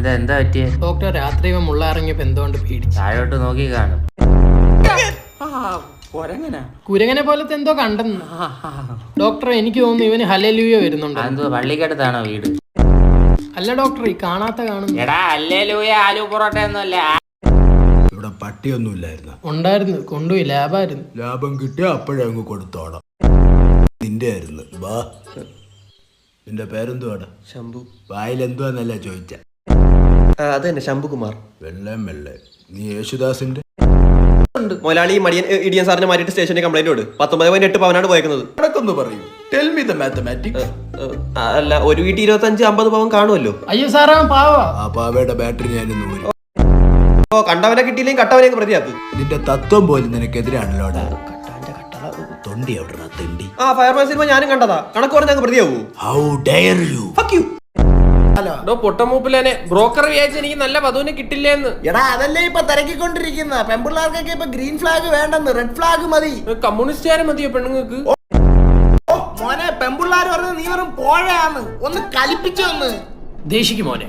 എന്താ എന്താ പറ്റിയേ? ഡോക്ടർ രാത്രി ഇവൻ മുള്ള ഇറങ്ങിയപ്പോ എന്തുകൊണ്ട് പേടിച്ചു. താഴോട്ട് നോക്കി കാണും. കുരങ്ങനെ പോലത്തെ എന്തോ കണ്ടെന്ന്. ഡോക്ടർ എനിക്ക് തോന്നുന്നു ഇവന് ഹല്ലേലൂയ വരുന്നുണ്ട്. എന്തോ പള്ളിക്കടുത്താണോ വീട്? അല്ല ഡോക്ടർ, ഈ കാണാത്ത കാണുന്നു. എടാ ഹല്ലേലൂയ ആലു പൊറോട്ട ഒന്നുമല്ല. ഇവിടെ പട്ടിയൊന്നുമില്ലായിരുന്നു. ഉണ്ടായിരുന്നു, കൊണ്ടുപോയി ലാബായിരുന്നു. ലാഭം കിട്ടിയ അപ്പോഴേ അങ്ങ് കൊടുത്തോടാം. നിന്റെ ആയിരുന്നു. വാ, നിന്റെ പേരെന്തുവാടാ? ശംഭു. വായിലെന്തുവാന്നല്ല ചോദിച്ച. അത് തന്നെ, ശംഭുകുമാർ. വെള്ളേ നീ യേശുദാസിന്റെ മൊലാളി മടിയൻ ഇടിയൻ സാറിനെ മാറ്റിയിട്ട് സ്റ്റേഷനിൽ കംപ്ലൈന്റ് കൊടു. 19.8 പവനാണ് പോയേക്കുന്നത്. കണക്കൊന്ന് പറയൂ. Tell me the mathematics. അല്ല, ഒരു വീട്ടിൽ 25-50 പവൻ കാണുമല്ലോ. അയ്യോ സാറാ പാവാ. ആ പാവയുടെ ബാറ്ററി ഞാനിന്ന് ഊരി. ഓ, കണ്ടവനെ കിട്ടിയില്ലെങ്കിൽ കട്ടവനെ പ്രതിയാക്ക്. നിന്റെ തത്വം പോലും നിനക്കെതിരാണല്ലോ. തൊണ്ടി എവിടെ തെണ്ടി? ആ ഫയർമാൻ സിനിമ ഞാനും കണ്ടതാ. കണക്ക് പറഞ്ഞ പ്രതിയാവൂ. How dare you? Fuck you. പൊട്ടമൂപ്പിലെ ബ്രോക്കർ വിചാരിച്ച എനിക്ക് നല്ല വധുവിനെ കിട്ടില്ലേന്ന്. എടാ അതല്ലേ ഇപ്പൊ തിരക്കിക്കൊണ്ടിരിക്കുന്ന പെൺപിള്ളേർക്കൊക്കെ ഇപ്പൊ ഗ്രീൻ ഫ്ലാഗ് വേണ്ടെന്ന്, റെഡ് ഫ്ലാഗ് മതി. കമ്മ്യൂണിസ്റ്റുകാരെ മതിയോ പെണ്ണുങ്ങൾക്ക്? മോനെ പെൺപിള്ളേർ പറഞ്ഞ നീ വെറും പോഴയാന്ന്. ഒന്ന് കലിപ്പിച്ചൊന്ന് ദേഷിക്കും മോനെ.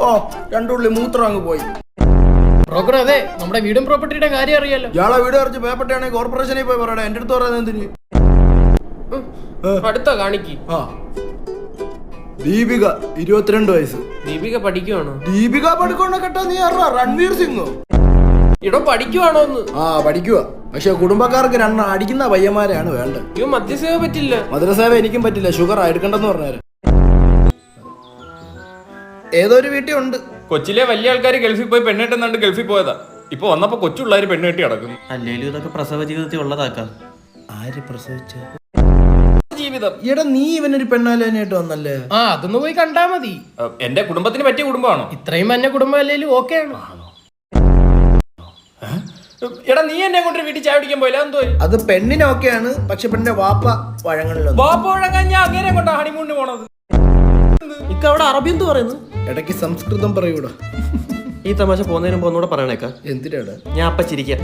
ഓ, രണ്ടുള്ളി മൂത്രം അങ്ങ് പോയി. ബ്രോക്കർ, അതെ നമ്മുടെ വീടും പ്രോപ്പർട്ടിയുടെ കാര്യം അറിയാലോ. ഇയാളെ വീട് കുറച്ച് പേപ്പട്ടിയാണെങ്കിൽ കോർപ്പറേഷനിൽ പോയി പറയണേ. എന്റെ അടുത്ത് പറയുന്നത് എന്തിന്? അടുത്ത കാണിക്ക്. ആ, ദീപിക 22 വയസ്സ്. ദീപിക പഠിക്കുവാണോ? ദീപിക പഠിക്കണ കേട്ടോ നീ അറിയാ? രൺവീർ സിംഗോ? ഇടോ പഠിക്കുവാണോ? ആ പഠിക്കുക. പക്ഷെ കുടുംബക്കാർക്ക് അടിക്കുന്ന പയ്യന്മാരെയാണ് വേണ്ടത്. അയ്യോ മദ്യസേവ പറ്റില്ല. മദ്രസേവ എനിക്കും പറ്റില്ല. ഷുഗർ എടുക്കണ്ടെന്ന് പറഞ്ഞാല്. ഏതൊരു വീട്ടിൽ ഉണ്ട്. കൊച്ചിലെ വലിയ ആൾക്കാർ ഗൾഫിൽ പോയി പെണ്ണെട്ടുന്നുണ്ട്. ഗൾഫിൽ പോയതാ. ഇപ്പൊ വന്നപ്പോ കൊച്ചുള്ളവര് പെണ്ണെട്ടി നടക്കുന്നു. അല്ലേലും ഇതൊക്കെ പ്രസവ ജീവിതത്തിൽ ഉള്ളതാക്കാം. ആര് പ്രസവിച്ച ജീവിതം? എടാ നീ ഇവനൊരു പെണ്ണാലാനായിട്ട് വന്നല്ലേ? ആ അതൊന്ന് പോയി കണ്ടാ മതി. എന്റെ കുടുംബത്തിന് പറ്റിയ കുടുംബമാണോ? ഇത്രയും മഞ്ഞ കുടുംബം അല്ലേലും ഓക്കെ ആണ്. എടാ നീ എന്നെ കൊണ്ട് വീട്ടിൽ ചായ പിടിക്കാൻ പോയില്ല എന്തോ? അത് പെണ്ണിനൊക്കെയാണ്. പക്ഷെ പെണ്ണിന്റെ വാപ്പ വഴങ്ങളിലോ. ബാപ്പ വഴങ്ങാൻ ഞാൻ അങ്ങനെ കൊണ്ടാ ഹണിമൂണിന് പോണത്. ഇക്ക അവിടെ അറബി എന്ത് പറയുന്നു? ഇടയ്ക്ക് സംസ്കൃതം പറയൂടാ. ഈ തമാശ പോകുന്നതിന് മുമ്പ് ഒന്നുകൂടെ പറയണേക്ക. എന്തിനാടാ? ഞാൻ അപ്പ ചിരിക്കാം.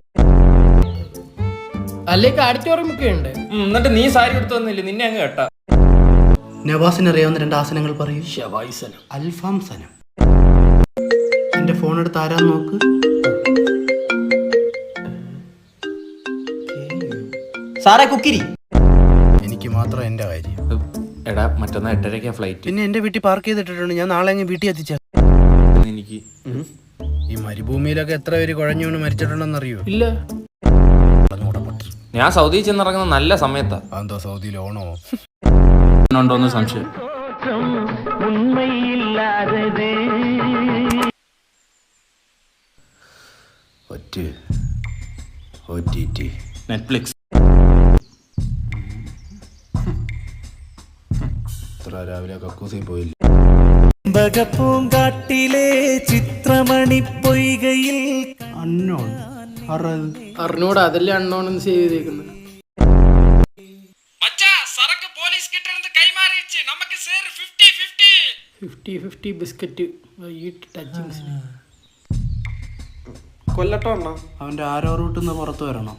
അല്ലേക്ക് ഓഡിറ്റോറിയം ഒക്കെ ഉണ്ട്. എന്നിട്ട് നീ സാരി എടുത്തു വന്നില്ല, നിന്നെ അങ്ങ് കേട്ടാ. നവാസിന് അറിയാവുന്ന 2 ആസനങ്ങൾ പറയൂ. ശവായിസനം, അൽഫാം സനം. എന്റെ ഫോൺ എടുത്ത് ആരാന്ന് നോക്ക്. സാറേ കുക്കിരി. എനിക്ക് മാത്രം എന്റെ കാര്യം. എടാ മറ്റന്നാ 8:30 ഫ്ലൈറ്റ്. പിന്നെ എന്റെ വീട്ടിൽ പാർക്ക് ചെയ്തിട്ടുണ്ട്. ഞാൻ നാളെ അങ്ങ് വീട്ടിൽ എത്തിച്ച. എനിക്ക് ഈ മരുഭൂമിയിലൊക്കെ എത്ര പേര് കുഴഞ്ഞു വീണ് മരിച്ചിട്ടുണ്ടെന്ന് അറിയോ? ഇല്ല. ഞാൻ സൗദിയിൽ ചെന്നിറങ്ങുന്ന നല്ല സമയത്താ. അതെന്തോ സൗദിയിൽ ഓണോ? ഉണ്ടോന്ന് സംശയം. നെറ്റ്ഫ്ലിക്സ്. രാവിലെ കക്കൂസിൽ പോയില്ല. പൂങ്കാട്ടിലെ ചിത്രമണി പൊയ്കയിൽ അറിഞ്ഞൂടാ, അതല്ലേ അണ്ണോണെന്ന് സേവ് ചെയ്തേക്കുന്നത്. 50-50 ബിസ്ക്കറ്റ് ടച്ചിങ്സ്. കൊല്ലട്ടോ അണ്ണാ. അവന്റെ ആരോ റൂട്ടിൽ നിന്ന് പുറത്തു വരണം.